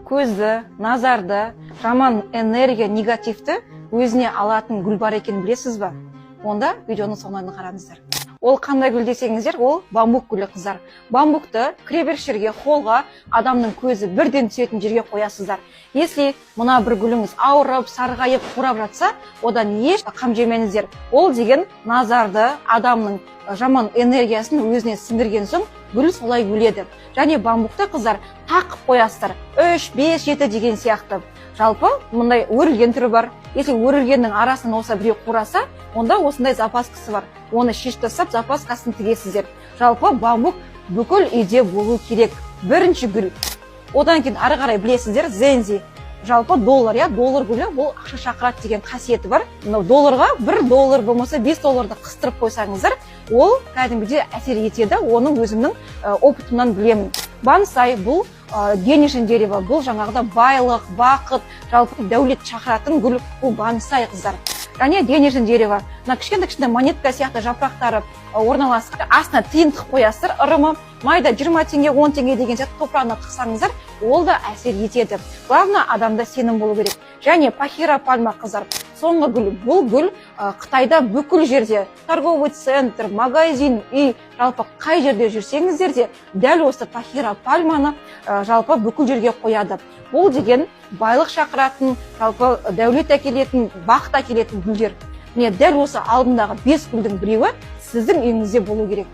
көзді, назарды, жаман энергия, негативті өзіне алатын гүл бар екенін білесіз ба? Онда видеоның соңына қараңыздар. Ол қандай гүл десеңіздер, ол бамбук гүлі қыздар. Бамбукты кіреберштерге, холға, адамның көзі бірден түсетін жерге қоясыздар. Если мына бір гүліңіз ауырып, сарғайып, қурап жатса, одан еш қам жемеңіздер. Ол деген назарды, адамның жаман энергиясын өзіне сіңдірген соң гүл солай өледі. Және бамбукты қыздар тақып қоясыздар. 3, 5, 7 деген сияқты. Жалпы мұндай өрілген түрі бар. Если өрілгеннің арасынан оса біреу қураса, онда осындай запаскасы бар. Оны шешіп тастап, запаскасын тігесіздер. Жалпы бамбук бүкіл үйде болу керек. Бірінші гүл. Одан кейін ары қарай білесіздер, зензи. Жалпы доллар, доллар гүлі, бұл ақша шақырады деген қасиеті бар. Долларға $1 болмаса $5 қыстырып қойсаңыздар, ол кәдімгідей әсер етеді. Оның өзімнің опытымнан білемін. Бонсай бұл денежный дерево, бұл жаңағыда байлық, бақыт, жалпы дәулет шақыратын гүл, бұл бонсай қыздар. Және денежный дерево, кішкентай монетка сияқты жапырақтары орналасып, астына тиын тығып қоясыздар, ырымы майда 20 теңге, 10 теңге деген сияқты топырағына тықсаңыздар, ол да әсер етеді. Главное, адамда сенім болу керек. Және пахира пальма қыздар. Соңғы гүл, бұл гүл Қытайда бүкіл жерде, торговый центр, магазин, үй, жалпы қай жерде жүрсеңіздер де, дәл осы пахира пальманы жалпы бүкіл жерге қояды. Бұл деген байлық шақыратын, жалпы дәулет әкелетін, бақыт әкелетін гүлдер. Міне дәл осы алдындағы 5 гүлдің біреуі сіздің үйіңізде болу керек.